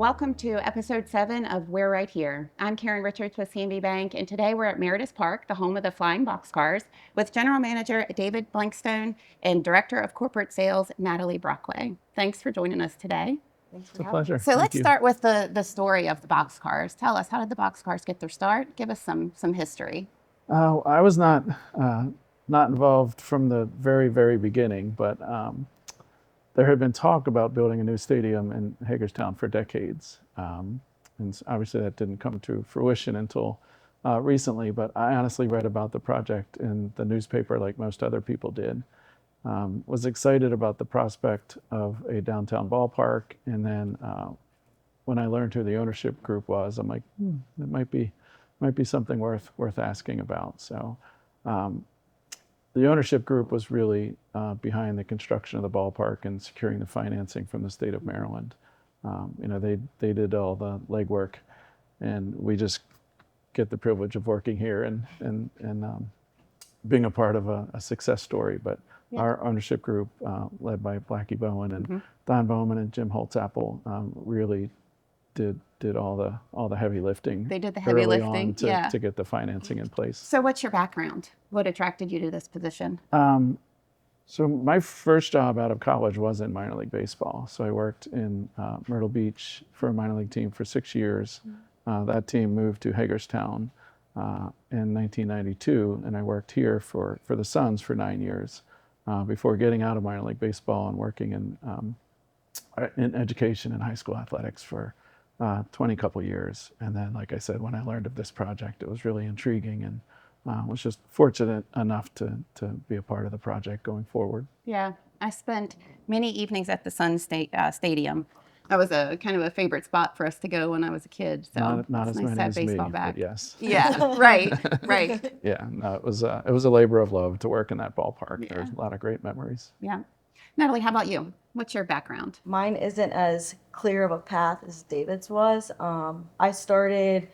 Welcome to episode 7 of We're Right Here. I'm Karen Richards with CNB Bank, and today we're at Meritus Park, the home of the Flying Boxcars, with General Manager David Blenckstone and Director of Corporate Sales Natalie Brockway. Thanks for joining us today. It's a pleasure. So let's start with the story of the boxcars. Tell us, how did the boxcars get their start? Give us some history. I was not involved from the very beginning, but there had been talk about building a new stadium in Hagerstown for decades, and obviously that didn't come to fruition until recently. But I honestly read about the project in the newspaper like most other people did. Was excited about the prospect of a downtown ballpark, and then when I learned who the ownership group was, I'm like, it might be something worth asking about. So the ownership group was really behind the construction of the ballpark and securing the financing from the state of Maryland. They did all the legwork, and we just get the privilege of working here and being a part of a success story. But our ownership group, led by Blackie Bowen and Don Bowman and Jim Holtzapfel, really did all the heavy lifting. They did the heavy lifting, to get the financing in place. So what's your background? What attracted you to this position? So my first job out of college was in minor league baseball. So I worked in Myrtle Beach for a minor league team for 6 years. That team moved to Hagerstown in 1992, and I worked here for the Suns for 9 years before getting out of minor league baseball and working in education and high school athletics for 20 couple years. And then, like I said, when I learned of this project, it was really intriguing, and was just fortunate enough to be a part of the project going forward. Yeah, I spent many evenings at the Sun Stadium. That was a kind of a favorite spot for us to go when I was a kid. So not it's as nice many to have as baseball me, back. but yes. Yeah, right. Yeah, no, it was a labor of love to work in that ballpark. Yeah. There's a lot of great memories. Yeah. Natalie, how about you? What's your background? Mine isn't as clear of a path as David's was. I started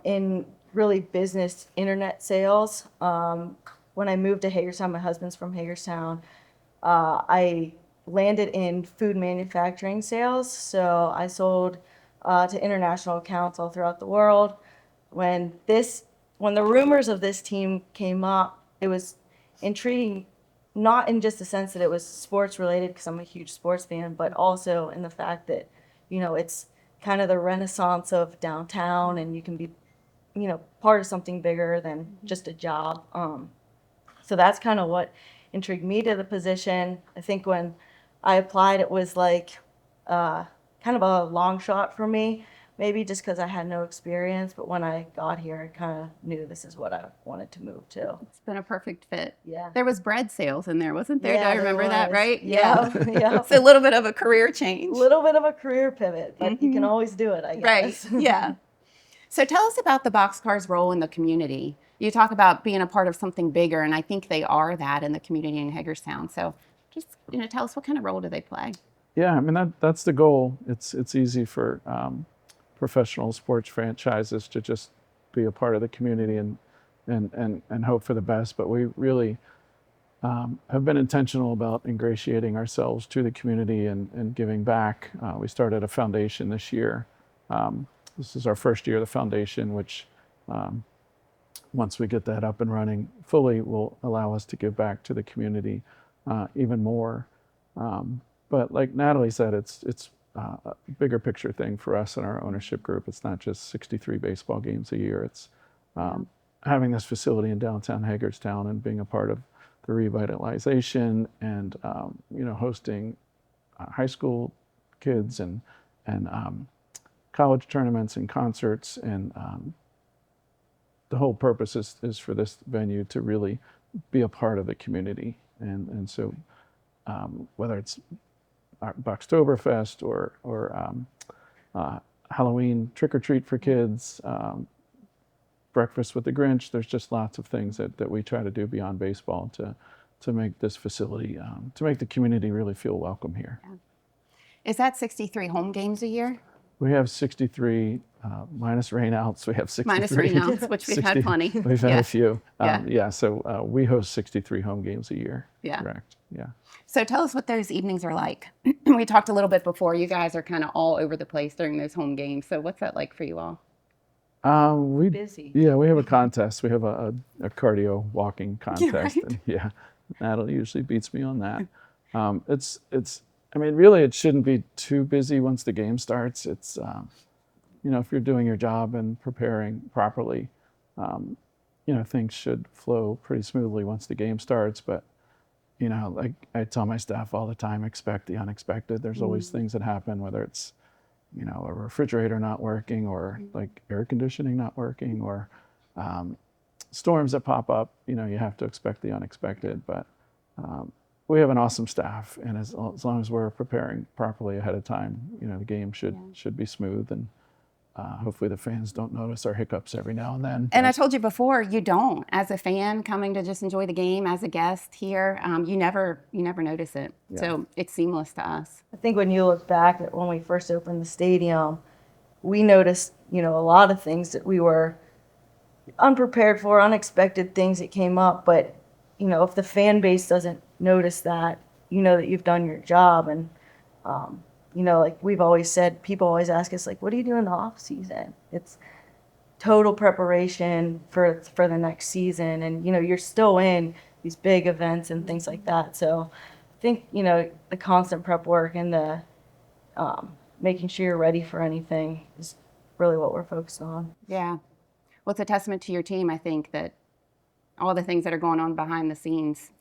in really business internet sales. When I moved to Hagerstown, my husband's from Hagerstown, I landed in food manufacturing sales. So I sold to international accounts all throughout the world. When the rumors of this team came up, it was intriguing, not in just the sense that it was sports related, because I'm a huge sports fan, but also in the fact that, it's kind of the renaissance of downtown, and you can be, part of something bigger than just a job. So that's kind of what intrigued me to the position. I think when I applied, it was like kind of a long shot for me, maybe just because I had no experience. But when I got here, I kind of knew this is what I wanted to move to. It's been a perfect fit. Yeah. There was bread sales in there, wasn't there? Yeah, Do I remember that right? Yeah. It's a little bit of a career change. A little bit of a career pivot, but you can always do it, I guess. Right. Yeah. So tell us about the boxcars' role in the community. You talk about being a part of something bigger, and I think they are that in the community in Hagerstown. So just tell us, what kind of role do they play? Yeah, I mean that's the goal. It's easy for professional sports franchises to just be a part of the community and hope for the best. But we really have been intentional about ingratiating ourselves to the community and giving back. We started a foundation this year. This is our first year of the foundation, which once we get that up and running fully will allow us to give back to the community even more. But like Natalie said, it's a bigger picture thing for us and our ownership group. It's not just 63 baseball games a year. It's having this facility in downtown Hagerstown and being a part of the revitalization and hosting high school kids and college tournaments and concerts, and the whole purpose is for this venue to really be a part of the community. And so whether it's Boxtoberfest or Halloween trick-or-treat for kids, breakfast with the Grinch, there's just lots of things that we try to do beyond baseball to make this facility, to make the community really feel welcome here. Yeah. Is that 63 home games a year? We have 63 minus rainouts. We have 63. Minus rainouts, which we've had 60 plenty. We've had Yeah. a few. Yeah. So we host 63 home games a year. Yeah. Correct. Yeah. So tell us what those evenings are like. We talked a little bit before. You guys are kind of all over the place during those home games. So what's that like for you all? We Busy. Yeah, we have a contest. We have a cardio walking contest, right. and yeah, Natalie usually beats me on that. It's I mean, really, it shouldn't be too busy once the game starts. It's if you're doing your job and preparing properly, things should flow pretty smoothly once the game starts. But like I tell my staff all the time, expect the unexpected. There's always things that happen, whether it's a refrigerator not working, or like air conditioning not working, or storms that pop up. You have to expect the unexpected. But we have an awesome staff, and as long as we're preparing properly ahead of time, the game should be smooth, and hopefully the fans don't notice our hiccups every now and then. And I told you before, you don't. As a fan coming to just enjoy the game, as a guest here, you never notice it. Yeah. So it's seamless to us. I think when you look back at when we first opened the stadium, we noticed, a lot of things that we were unprepared for, unexpected things that came up. But, if the fan base doesn't notice that, that you've done your job. And, like we've always said, people always ask us, like, what do you do in the off season? It's total preparation for the next season. And, you're still in these big events and things like that. So I think, the constant prep work and the making sure you're ready for anything is really what we're focused on. Yeah. Well, it's a testament to your team, I think, that all the things that are going on behind the scenes,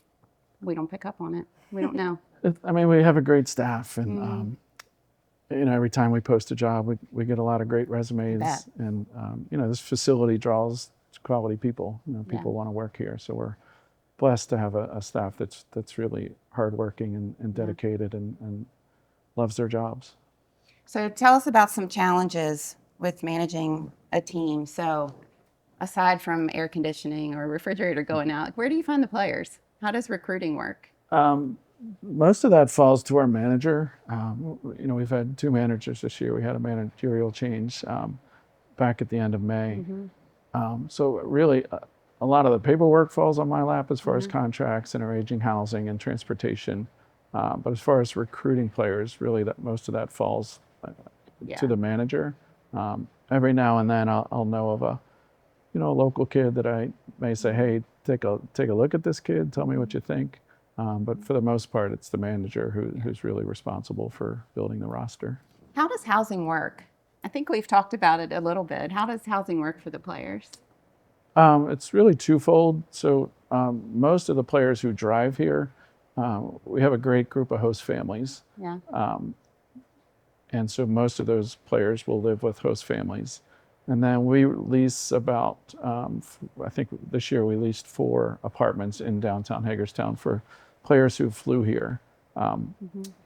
we don't pick up on it. We don't know. I mean, we have a great staff, and every time we post a job, we get a lot of great resumes, Bet. and this facility draws quality people. People want to work here, so we're blessed to have a staff that's really hardworking and dedicated and loves their jobs. So tell us about some challenges with managing a team. So aside from air conditioning or refrigerator going out, where do you find the players? How does recruiting work? Most of that falls to our manager. We've had 2 managers this year. We had a managerial change back at the end of May. So really, a lot of the paperwork falls on my lap as far as contracts and arranging housing and transportation. But as far as recruiting players, really, most of that falls to the manager. Every now and then, I'll know of a local kid that I may say, hey, take a look at this kid. Tell me what you think. But for the most part, it's the manager who's really responsible for building the roster. How does housing work? I think we've talked about it a little bit. How does housing work for the players? It's really twofold. So most of the players who drive here, we have a great group of host families. Yeah. And so most of those players will live with host families. And then we lease about, I think this year we leased 4 apartments in downtown Hagerstown for players who flew here,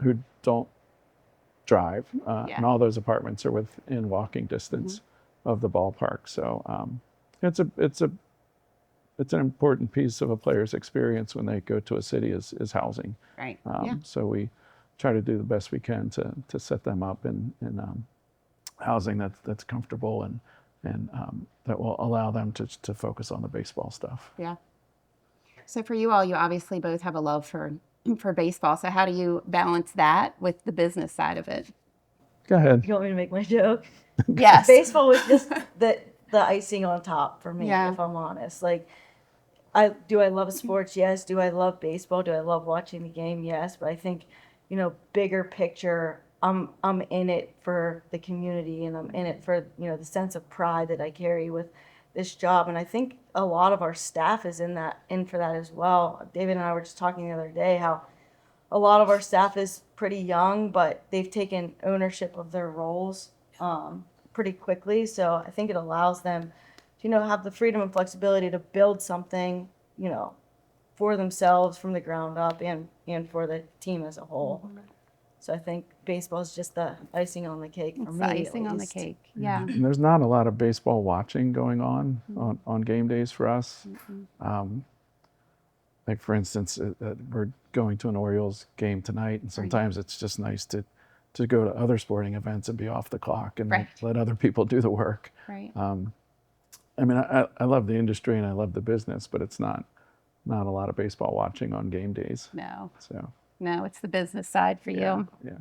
who don't drive. And all those apartments are within walking distance of the ballpark. So it's an important piece of a player's experience when they go to a city is housing. Right. So we try to do the best we can to set them up in housing that's comfortable and that will allow them to focus on the baseball stuff. Yeah. So for you all, you obviously both have a love for baseball. So how do you balance that with the business side of it? Go ahead. You want me to make my joke? Yes. Baseball was just the icing on top for me, Yeah. if I'm honest. Like, do I love sports? Yes. Do I love baseball? Do I love watching the game? Yes. But I think, bigger picture, I'm in it for the community, and I'm in it for, the sense of pride that I carry with this job. And I think a lot of our staff is in for that as well. David and I were just talking the other day how a lot of our staff is pretty young, but they've taken ownership of their roles pretty quickly. So I think it allows them to, have the freedom and flexibility to build something, for themselves from the ground up and for the team as a whole. So I think baseball is just the icing on the cake for It's me. the icing on the cake. Yeah. And there's not a lot of baseball watching going on game days for us. Like for instance, we're going to an Orioles game tonight, and sometimes it's just nice to to go to other sporting events and be off the clock and Right. let other people do the work. Right. I mean, I love the industry and I love the business, but it's not a lot of baseball watching on game days. No, So no, it's the business side for you. yeah.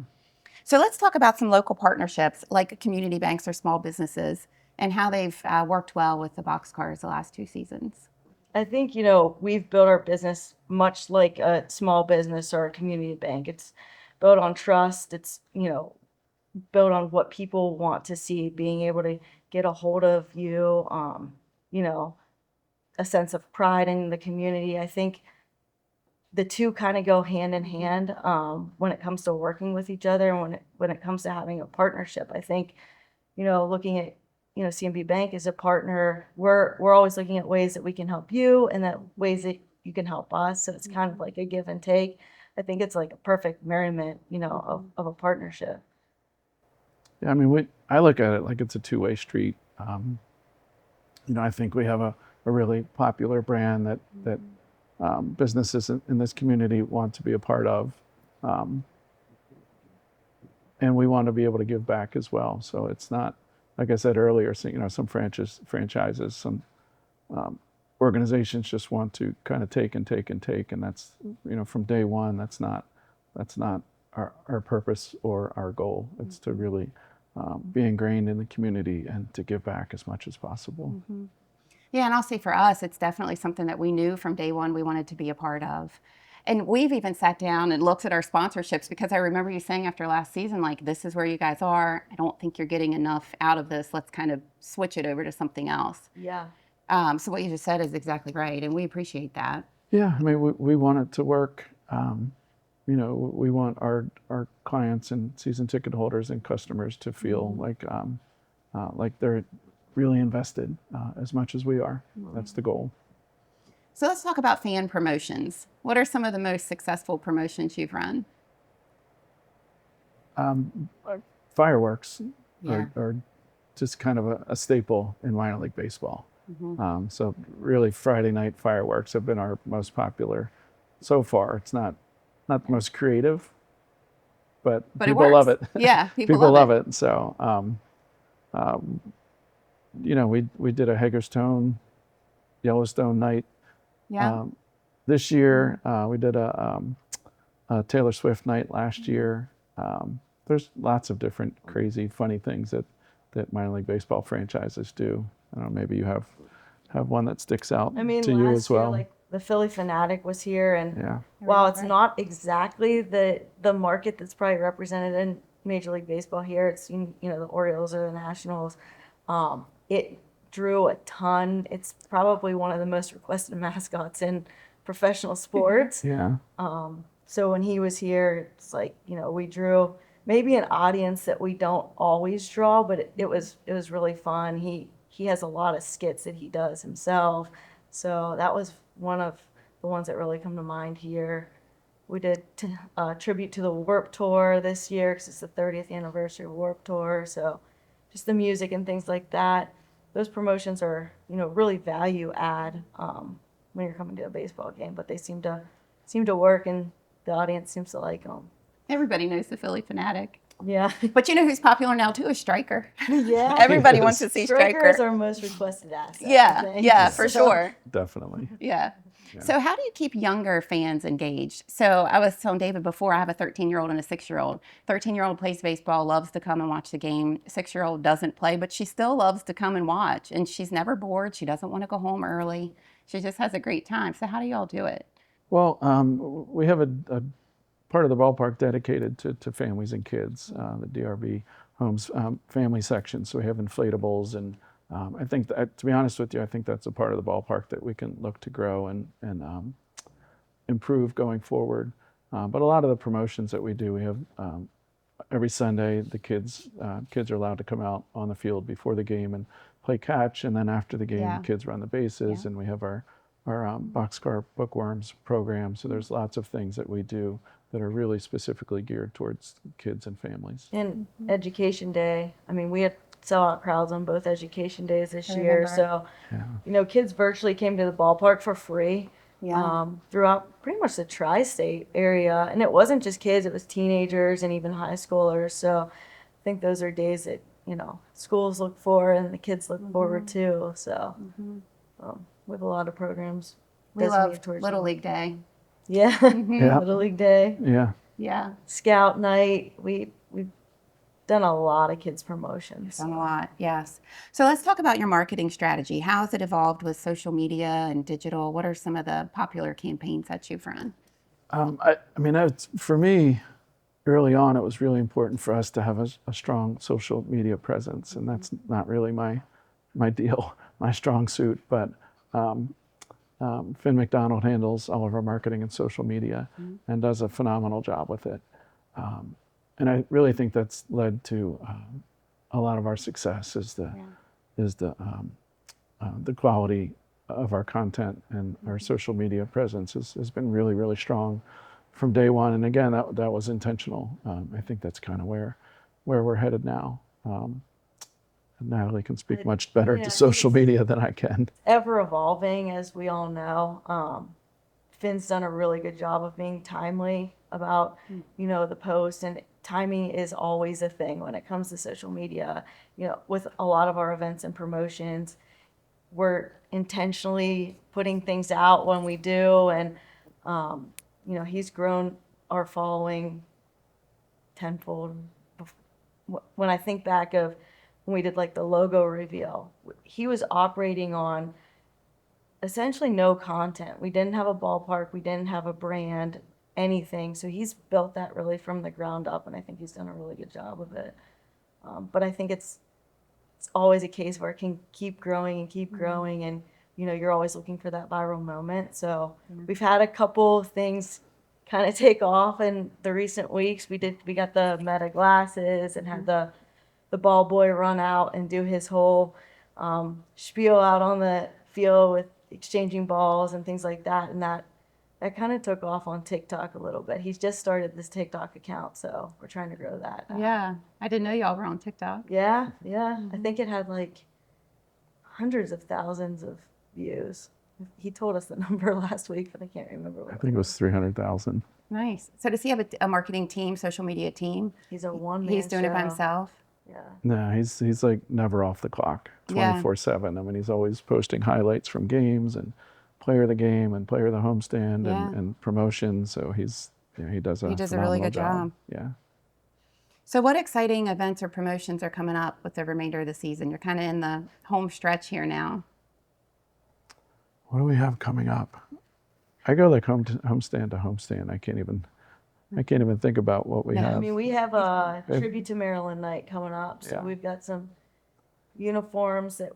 So let's talk about some local partnerships like community banks or small businesses and how they've worked well with the Boxcars the last 2 seasons. I think, we've built our business much like a small business or a community bank. It's built on trust. It's, built on what people want to see, being able to get a hold of you, you know, a sense of pride in the community. I think the two kind of go hand in hand when it comes to working with each other and when it comes to having a partnership. I think, looking at CMB Bank as a partner, we're always looking at ways that we can help you and that ways that you can help us. So it's kind of like a give and take. I think it's like a perfect merriment, of a partnership. Yeah, I mean, I look at it like it's a two-way street. I think we have a really popular brand that businesses in this community want to be a part of. And we want to be able to give back as well. So it's not, like I said earlier, some franchises, some organizations just want to kind of take and take and take. And that's, from day one, that's not our purpose or our goal. It's to really be ingrained in the community and to give back as much as possible. Mm-hmm. Yeah, and I'll say for us, it's definitely something that we knew from day one we wanted to be a part of. And we've even sat down and looked at our sponsorships because I remember you saying after last season, like, this is where you guys are. I don't think you're getting enough out of this. Let's kind of switch it over to something else. Yeah. So what you just said is exactly right, and we appreciate that. Yeah, I mean, we want it to work. We want our clients and season ticket holders and customers to feel like they're really invested as much as we are. That's the goal. So let's talk about fan promotions. What are some of the most successful promotions you've run? Fireworks Yeah. are just kind of a staple in minor league baseball. Mm-hmm. So really, Friday night fireworks have been our most popular so far. It's not the most creative, but it people love it. works. Yeah, people love it. So, we did a Hagerstown, Yellowstone night. Yeah. This year, we did a Taylor Swift night last year. There's lots of different crazy, funny things that minor league baseball franchises do. I don't know, maybe you have one that sticks out I mean, to you last as well. year, like the Philly Fanatic was here, and Yeah. while it's not exactly the market that's probably represented in Major League Baseball here, it's the Orioles or the Nationals. It drew a ton. It's probably one of the most requested mascots in professional sports. Yeah. So when he was here, it's like we drew maybe an audience that we don't always draw, but it was really fun. He has a lot of skits that he does himself. So that was one of the ones that really come to mind here. We did tribute to the Warped Tour this year because it's the 30th anniversary of Warped Tour. So just the music and things like that. Those promotions are, really value add when you're coming to a baseball game, but they seem to work and the audience seems to like them. Everybody knows the Philly Fanatic. Yeah. But you know who's popular now too is Striker. Yeah. Everybody wants to see Striker Striker. is our most requested asset. I Yeah, think. yeah, for So- sure. Definitely. Yeah. So how do you keep younger fans engaged? So I was telling David before, I have a 13-year-old and a 6-year-old. 13-year-old plays baseball, loves to come and watch the game. 6-year-old doesn't play, but she still loves to come and watch. And she's never bored. She doesn't want to go home early. She just has a great time. So how do y'all do it? Well, we have a part of the ballpark dedicated to families and kids, the DRB Homes family section. So we have inflatables, and I think that, to be honest with you, I think that's a part of the ballpark that we can look to grow and improve going forward. But a lot of the promotions that we do, we have every Sunday the kids are allowed to come out on the field before the game and play catch, and then after the game, Yeah. the kids run the bases, and we have our boxcar bookworms program. So there's lots of things that we do that are really specifically geared towards kids and families. And Education Day. I mean, we had sellout crowds on both Education Days this I year. remember. So, kids virtually came to the ballpark for free. Yeah. throughout pretty much the tri-state area. And it wasn't just kids, it was teenagers and even high schoolers. So I think those are days that, schools look for and the kids look forward to. So we have a lot of programs We designated love towards Little them. League Day. Yeah, Yeah. Little League Day, Yeah. Yeah. Scout Night. We've done a lot of kids promotions. Done a lot, yes. So let's talk about your marketing strategy. How has it evolved with social media and digital? What are some of the popular campaigns that you've run? I mean, for me, early on, it was really important for us to have a strong social media presence, and that's not really my deal, my strong suit. But Finn McDonald handles all of our marketing and social media and does a phenomenal job with it. And I really think that's led to a lot of our success is the quality of our content, and our social media presence has been really, really strong from day one. And again, that was intentional. I think that's kind of where we're headed now. Natalie can speak much better to social media than I can. Ever evolving, as we all know. Finn's done a really good job of being timely about, the post, and timing is always a thing when it comes to social media. With a lot of our events and promotions, we're intentionally putting things out when we do, and he's grown our following tenfold. When I think back of when we did like the logo reveal, he was operating on essentially no content. We didn't have a ballpark, we didn't have a brand, anything. So he's built that really from the ground up, and I think he's done a really good job of it. But I think it's always a case where it can keep growing and keep growing, and you're always looking for that viral moment. So we've had a couple things kind of take off in the recent weeks. We got the Meta glasses and had the ball boy run out and do his whole spiel out on the field with exchanging balls and things like that, and that kind of took off on TikTok a little bit. He's just started this TikTok account, so we're trying to grow that. Yeah, I didn't know y'all were on TikTok. Yeah. I think it had like hundreds of thousands of views. He told us the number last week, but I can't remember what I think it was 300,000. Nice. So does he have a marketing team, social media team? He's a one-man He's doing it by show. himself? Yeah. No, he's like never off the clock, 24/7. I mean, he's always posting highlights from games and player of the game and player of the homestand and promotion. So he does a really good job. Yeah. So what exciting events or promotions are coming up with the remainder of the season? You're kind of in the home stretch here now. What do we have coming up? I go like homestand to homestand. I can't even think about what we No. have. I mean, we have a tribute to Maryland night coming up, so Yeah. we've got some uniforms that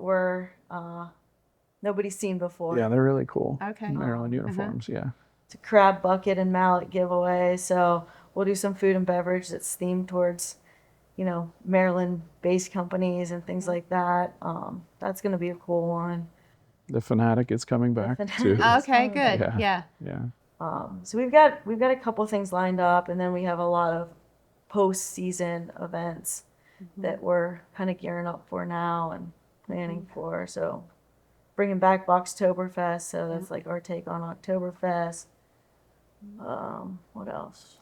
nobody's seen before. Yeah, they're really cool. Okay. Maryland uniforms, yeah. It's a crab bucket and mallet giveaway, so we'll do some food and beverage that's themed towards, Maryland-based companies and things like that. That's going to be a cool one. The Fanatic is coming back too. Okay, good. Yeah. Yeah. So we've got a couple things lined up, and then we have a lot of post-season events that we're kind of gearing up for now and planning for. So bringing back Boxtoberfest, so that's like our take on Oktoberfest. What else?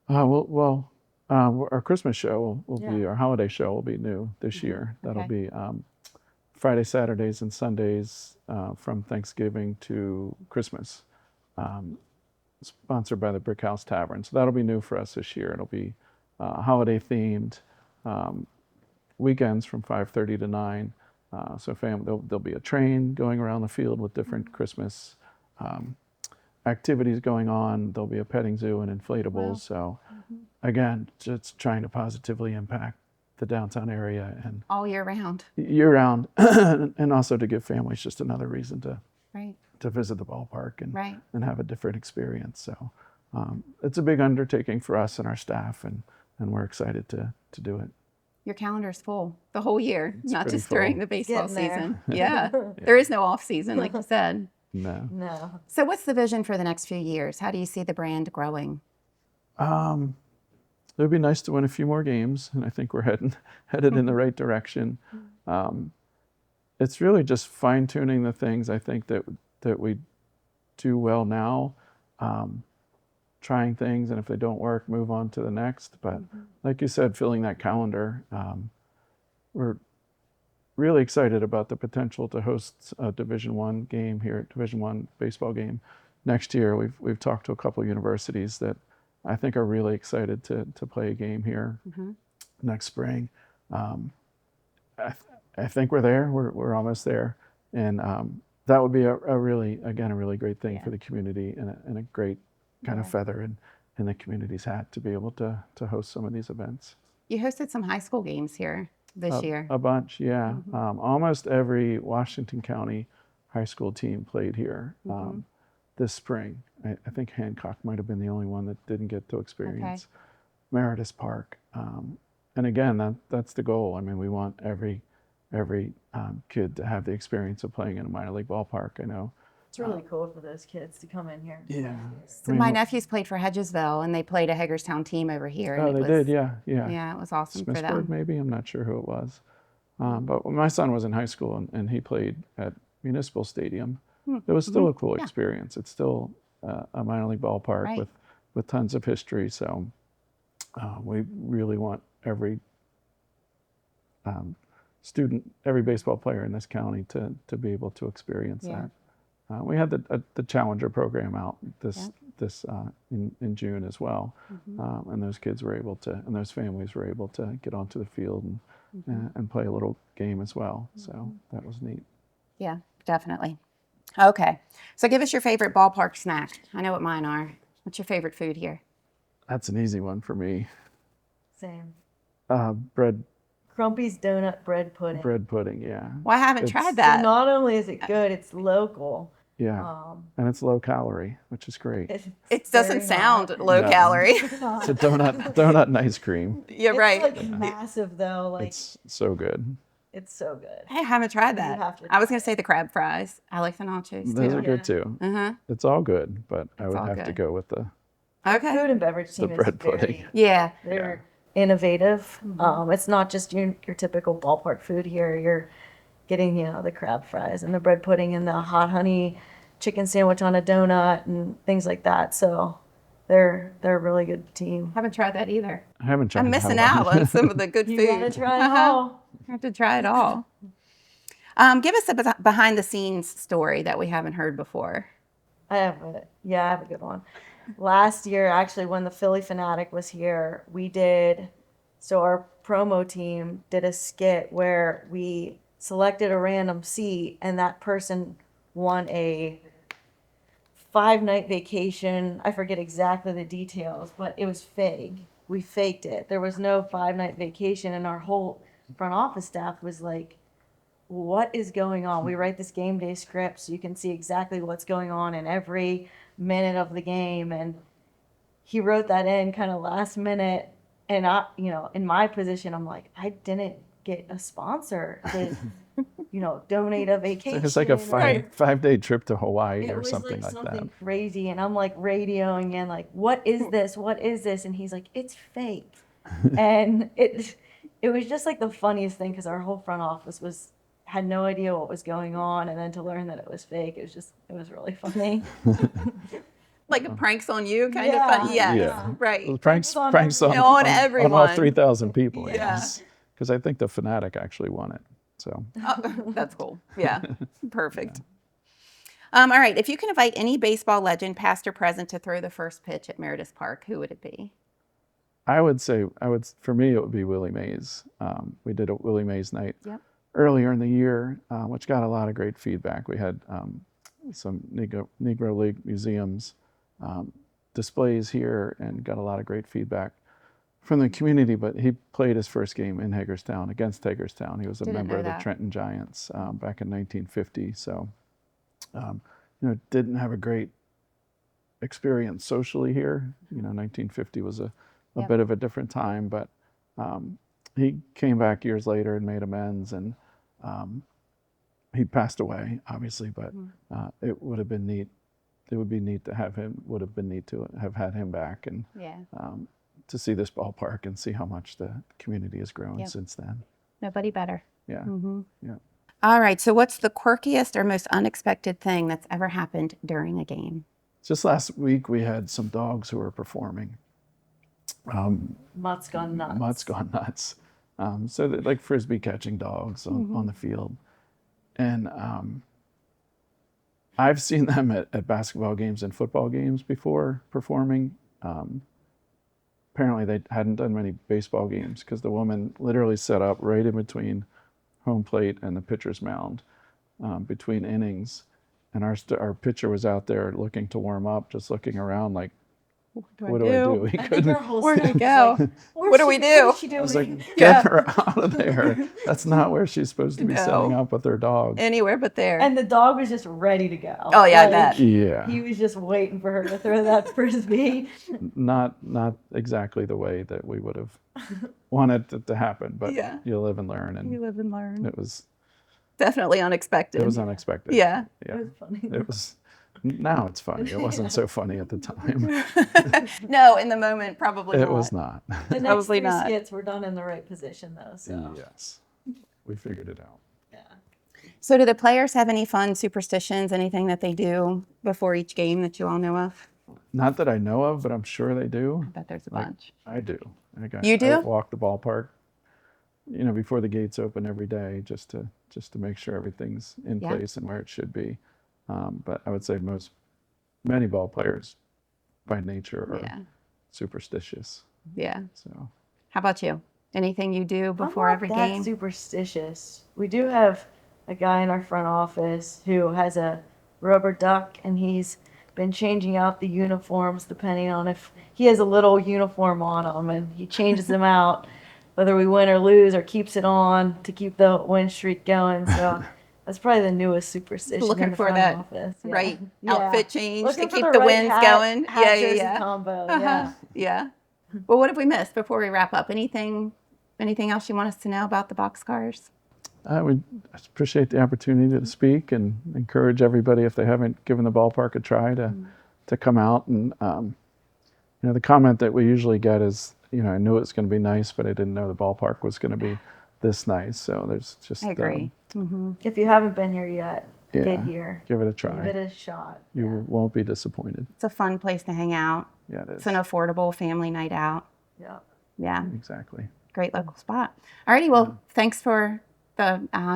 Our Christmas show will be, our holiday show will be new this year. That'll be Friday, Saturdays, and Sundays from Thanksgiving to Christmas, sponsored by the Brick House Tavern. So that'll be new for us this year. It'll be holiday themed, weekends from 5:30 to 9. So there'll be a train going around the field with different Christmas activities going on. There'll be a petting zoo and inflatables. Wow. So again, just trying to positively impact the downtown area and all year round. Year round, and also to give families just another reason to visit the ballpark and have a different experience. So it's a big undertaking for us and our staff, and we're excited to do it. Your calendar's full the whole year, not just full. during the baseball Getting season. Yeah. There is no off season, like you said. No. So what's the vision for the next few years? How do you see the brand growing? It would be nice to win a few more games, and I think we're headed in the right direction. It's really just fine-tuning the things I think that we do well now, trying things, and if they don't work, move on to the next. But like you said, filling that calendar, we're really excited about the potential to host a Division I game here, Division I baseball game next year. We've talked to a couple of universities that I think are really excited to play a game here next spring. I think we're there. We're almost there, and that would be a really great thing for the community, and a great kind of feather in the community's hat to be able to host some of these events. You hosted some high school games here this year. A bunch, yeah. Almost every Washington County high school team played here this spring. I think Hancock might have been the only one that didn't get to experience Meritus Park. And again, that's the goal. I mean, we want every kid to have the experience of playing in a minor league ballpark. I know. It's really cool for those kids to come in here. Yeah. So my nephews played for Hedgesville, and they played a Hagerstown team over here. Oh, they did, yeah. Yeah, it was awesome for them. Smithsburg, maybe? I'm not sure who it was. But when my son was in high school and he played at Municipal Stadium, it was still a cool experience. It's still a minor league ballpark with tons of history. So we really want every student, every baseball player in this county to be able to experience that. We had the Challenger program out in June as well, and those kids were able to, and those families were able to get onto the field and play a little game as well. So that was neat. Yeah, definitely. Okay, so give us your favorite ballpark snack. I know what mine are. What's your favorite food here? That's an easy one for me. Same. Bread. Crumpy's donut bread pudding. Bread pudding, yeah. Well, I haven't tried that. So not only is it good, it's local. Yeah, and it's low calorie, which is great. It doesn't sound low calorie. It's a donut and ice cream. You're right. It's like massive though. Like it's so good. It's so good. I haven't tried You have that. to I was going to say the crab fries. I like the nachos Those too. are good too. It's all good, but I would all have to good. go with the Okay. Food and beverage team is bread pudding. very, Yeah. they're innovative. It's not just your typical ballpark food here. You're getting, the crab fries and the bread pudding and the hot honey chicken sandwich on a donut and things like that. So they're a really good team. Haven't tried that either. I haven't tried. I'm missing out on some of the good food. You gotta try it all. I have to try it all. Give us a behind the scenes story that we haven't heard before. I have a good one. Last year, actually, when the Philly Fanatic was here, our promo team did a skit where we selected a random seat, and that person won a 5-night vacation. I forget exactly the details, but it was fake. We faked it. There was no 5-night vacation, and our whole front office staff was like, what is going on? We write this game day script so you can see exactly what's going on in every minute of the game. And he wrote that in kind of last minute. And I, in my position, I'm like, I didn't get a sponsor to, donate a vacation. It's like a 5-day trip to Hawaii or was something like something that. crazy. And I'm like radioing in like, what is this? What is this? And he's like, it's fake. And it was just like the funniest thing because our whole front office had no idea what was going on, and then to learn that it was fake, it was really funny. Like pranks on you, kind of funny. Yes, Yeah. right. Well, pranks on everyone. all 3,000 people. Yeah. Because I think the Fanatic actually won it. So That's cool. Yeah, perfect. All right, if you can invite any baseball legend, past or present, to throw the first pitch at Meritus Park, who would it be? I would say, for me, it would be Willie Mays. We did a Willie Mays night earlier in the year, which got a lot of great feedback. We had some Negro League museums displays here and got a lot of great feedback from the community. But he played his first game in Hagerstown against Hagerstown. He was a member of the Trenton Giants back in 1950. So, didn't have a great experience socially here. 1950 was a bit of a different time, but he came back years later and made amends, and he passed away, obviously, but it would have been neat. It would be neat to have him, would have been neat to have had him back and to see this ballpark and see how much the community has grown since then. Nobody better. Yeah. Yeah. All right. So what's the quirkiest or most unexpected thing that's ever happened during a game? Just last week, we had some dogs who were performing. Mutt's gone nuts. Mutt's gone nuts. So they're like frisbee catching dogs on the field. And I've seen them at basketball games and football games before performing. Apparently they hadn't done many baseball games because the woman literally set up right in between home plate and the pitcher's mound between innings. And our pitcher was out there looking to warm up, just looking around like, what do I do? He I think couldn't. our whole Where do staff we was go? like, What do we do? What is she doing? I was like, get her out of there. That's not where she's supposed to be No. setting up with her dog. Anywhere but there. And the dog was just ready to go. Oh, yeah, I bet. Yeah, He was just waiting for her to throw that frisbee. not exactly the way that we would have wanted it to happen, but Yeah. you live and learn, and You live and learn. it was Definitely unexpected. unexpected. Yeah. Yeah. It was funny. It was. Now it's funny. It wasn't so funny at the time. No, in the moment, probably It not. was not. The next Probably three not. skits were done in the right position, though. So Yes, we figured it out. yeah. So do the players have any fun superstitions, anything that they do before each game that you all know of? Not that I know of, but I'm sure they do. I bet there's a Like, bunch. I do. You do? I walk the ballpark, before the gates open every day, just to make sure everything's in Yeah. place and where it should be. But I would say many ball players, by nature, are Yeah. superstitious. Yeah. So How about you? Anything you do before I'm not every that game? superstitious. We do have a guy in our front office who has a rubber duck, and he's been changing out the uniforms depending on if he has a little uniform on him, and he changes them out whether we win or lose, or keeps it on to keep the win streak going. So that's probably the newest superstition Looking in the for front that office. Yeah. right Yeah. outfit change Looking to for keep the right wins hat, going. hat, Yeah, yeah, jersey yeah. combo. Uh-huh. Yeah. Yeah. Well, what have we missed before we wrap up? Anything else you want us to know about the boxcars? I would appreciate the opportunity to speak and encourage everybody, if they haven't given the ballpark a try, to come out. And the comment that we usually get is, I knew it was going to be nice, but I didn't know the ballpark was going to be this nice. So there's just I agree. If you haven't been here yet, Yeah. get here. give it a Give try. it a shot. You won't be disappointed. It's a fun place to hang out. Yeah, it is. It's an affordable family night out. Yeah. Yeah. Exactly. Great local spot. Alrighty. Well, thanks for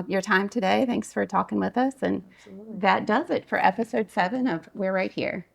your time today. Thanks for talking with us. And that does it for episode 7 of We're Right Here.